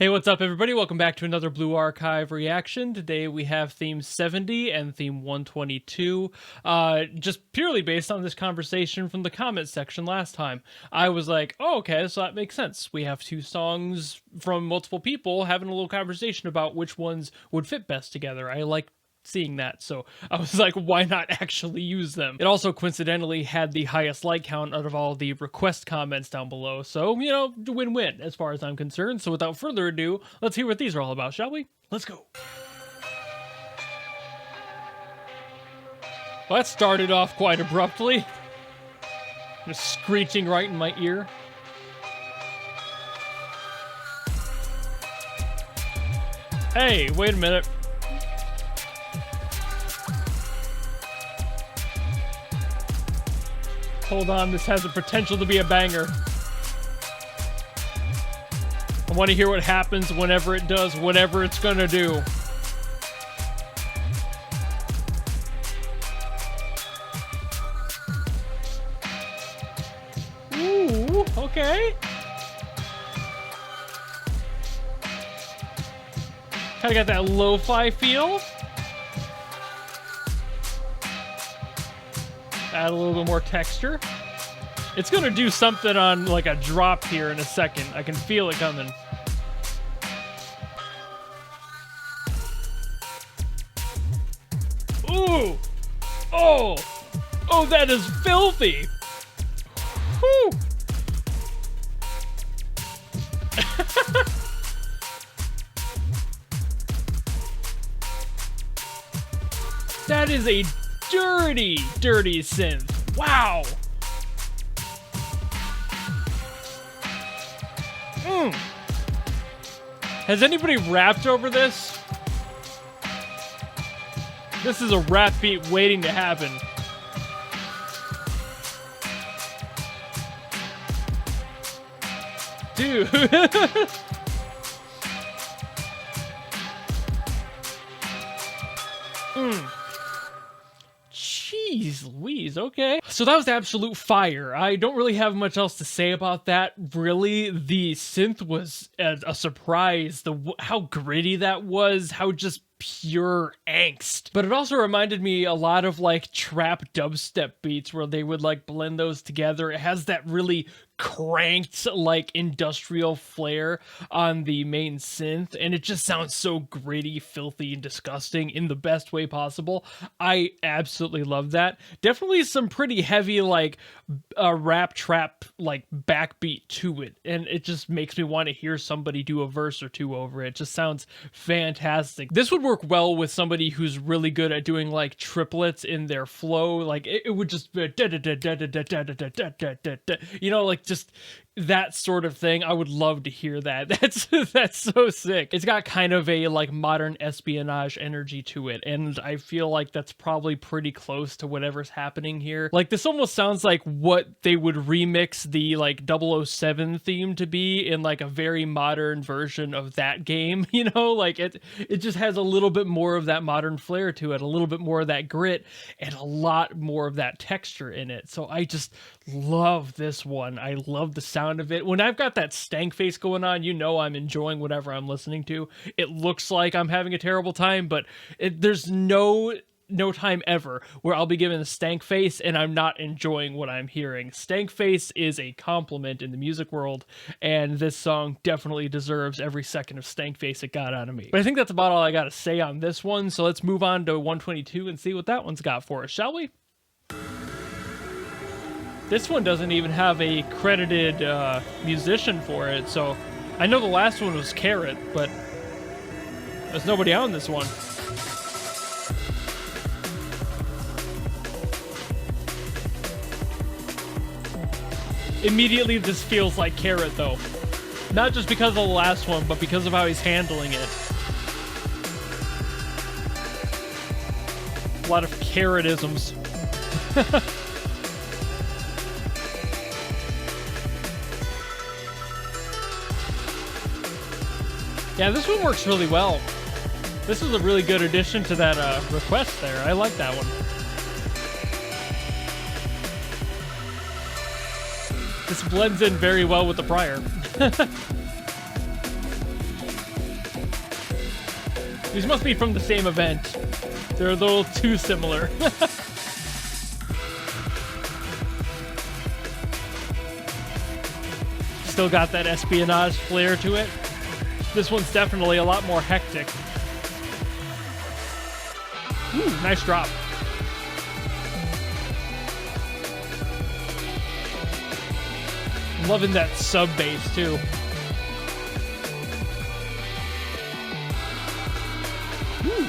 Hey, what's up, everybody? Welcome back to another Blue Archive reaction. Today we have theme 70 and theme 122, just purely based on this conversation from the comment section last time. I was like, oh, okay, so that makes sense. We have two songs from multiple people having a little conversation about which ones would fit best together. I like seeing that, so I was like, why not actually use them? It also coincidentally had the highest like count out of all the request comments down below, so, you know, win-win as far as I'm concerned. So without further ado, let's hear what these are all about, shall we? Let's go. Well, that started off quite abruptly. Just screeching right in my ear. Hey, wait a minute. Hold on, this has the potential to be a banger. I want to hear what happens whenever it does whatever it's gonna do. Ooh, okay. Kinda got that lo-fi feel. Add a little bit more texture. It's gonna do something on like a drop here in a second. I can feel it coming. Ooh! Oh! Oh, that is filthy! Whew! That is a dirty, dirty synth. Wow. Has anybody rapped over this? This is a rap beat waiting to happen. Dude. Jeez Louise, okay. So that was absolute fire. I don't really have much else to say about that. Really, the synth was a surprise. How gritty that was, how just pure angst. But it also reminded me a lot of like trap dubstep beats where they would like blend those together. It has that really cranked like industrial flair on the main synth, and it just sounds so gritty, filthy, and disgusting in the best way possible. I absolutely love that. Definitely some pretty heavy like rap trap like backbeat to it, and it just makes me want to hear somebody do a verse or two over it. It just sounds fantastic. This would work well with somebody who's really good at doing like triplets in their flow. Like it would just be you know, like just that sort of thing. I would love to hear that. That's so sick. It's got kind of a like modern espionage energy to it, and I feel like that's probably pretty close to whatever's happening here. Like this almost sounds like what they would remix the like 007 theme to be in like a very modern version of that game, you know? Like it just has a little bit more of that modern flair to it, a little bit more of that grit, and a lot more of that texture in it. So I just love this one. I love the sound of it. When I've got that stank face going on, you know I'm enjoying whatever I'm listening to. It looks like I'm having a terrible time, but there's no time ever where I'll be given a stank face and I'm not enjoying what I'm hearing. Stank face is a compliment in the music world, and this song definitely deserves every second of stank face it got out of me. But I think that's about all I gotta say on this one, so let's move on to 122 and see what that one's got for us, shall we? This one doesn't even have a credited musician for it, so I know the last one was KARUT, but there's nobody on this one. Immediately this feels like KARUT though. Not just because of the last one, but because of how he's handling it. A lot of KARUT-isms. Yeah, this one works really well. This is a really good addition to that request there. I like that one. This blends in very well with the prior. These must be from the same event. They're a little too similar. Still got that espionage flair to it. This one's definitely a lot more hectic. Ooh, nice drop. Loving that sub bass too. Ooh.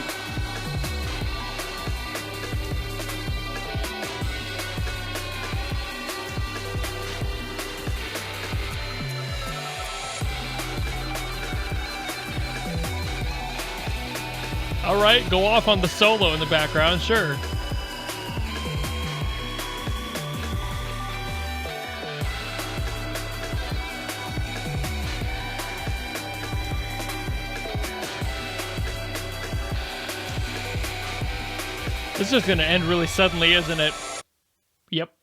All right, go off on the solo in the background, sure. This is going to end really suddenly, isn't it? Yep.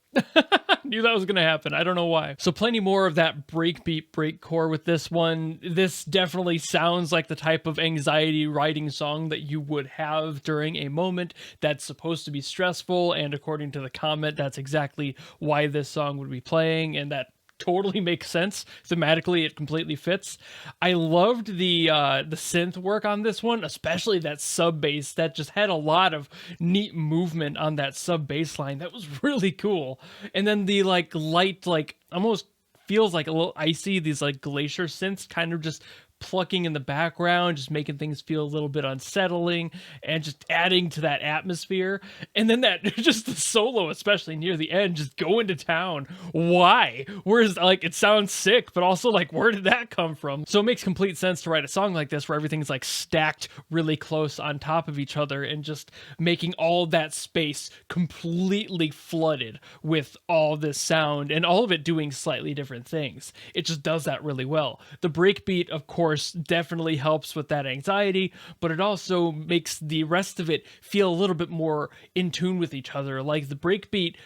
Knew that was going to happen. I don't know why. So plenty more of that breakbeat breakcore with this one. This definitely sounds like the type of anxiety writing song that you would have during a moment that's supposed to be stressful. And according to the comment, that's exactly why this song would be playing. And that totally makes sense. Thematically, it completely fits. I loved the synth work on this one, especially that sub bass that just had a lot of neat movement on that sub bass line. That was really cool. And then the like light, like almost feels like a little icy, these like glacier synths kind of just plucking in the background, just making things feel a little bit unsettling and just adding to that atmosphere. And then that just the solo, especially near the end, just going to town. Why? Whereas like it sounds sick, but also like where did that come from? So it makes complete sense to write a song like this where everything's like stacked really close on top of each other and just making all that space completely flooded with all this sound and all of it doing slightly different things. It just does that really well. The breakbeat, of course, definitely helps with that anxiety, but it also makes the rest of it feel a little bit more in tune with each other. Like the breakbeat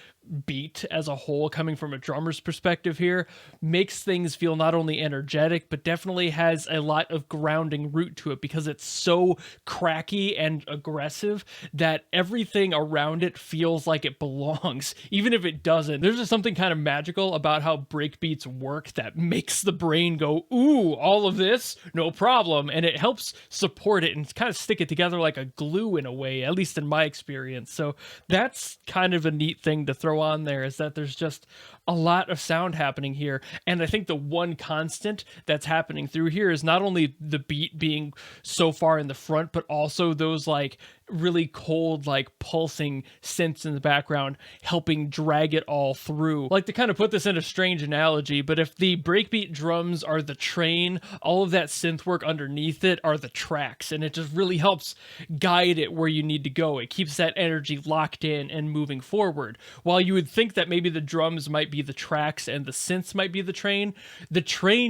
beat as a whole, coming from a drummer's perspective here, makes things feel not only energetic, but definitely has a lot of grounding root to it because it's so cracky and aggressive that everything around it feels like it belongs, even if it doesn't. There's just something kind of magical about how breakbeats work that makes the brain go, ooh, all of this, no problem, and it helps support it and kind of stick it together like a glue in a way, at least in my experience. So that's kind of a neat thing to throw on there, is that there's just a lot of sound happening here. And I think the one constant that's happening through here is not only the beat being so far in the front, but also those like really cold, like pulsing synths in the background helping drag it all through. Like to kind of put this in a strange analogy, but if the breakbeat drums are the train, all of that synth work underneath it are the tracks, and it just really helps guide it where you need to go. It keeps that energy locked in and moving forward. While you would think that maybe the drums might be the tracks and the synths might be the train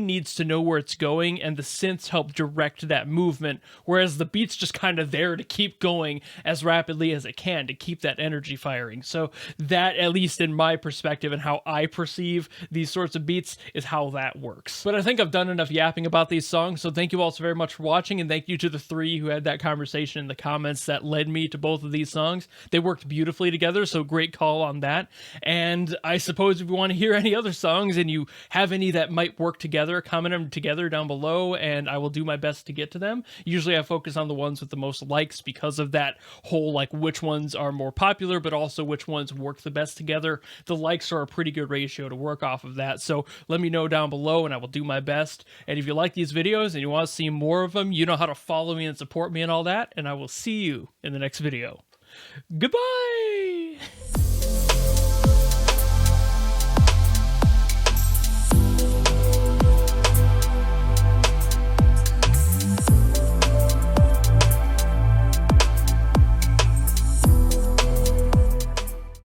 needs to know where it's going, and the synths help direct that movement, whereas the beat's just kind of there to keep going as rapidly as it can to keep that energy firing. So that, at least in my perspective and how I perceive these sorts of beats, is how that works. But I think I've done enough yapping about these songs, so thank you all so very much for watching, and thank you to the three who had that conversation in the comments that led me to both of these songs. They worked beautifully together, so great call on that. And I suppose if you want to hear any other songs and you have any that might work together, comment them together down below and I will do my best to get to them. Usually I focus on the ones with the most likes because of that whole like which ones are more popular, but also which ones work the best together. The likes are a pretty good ratio to work off of that, so let me know down below and I will do my best. And if you like these videos and you want to see more of them, you know how to follow me and support me and all that, and I will see you in the next video. Goodbye!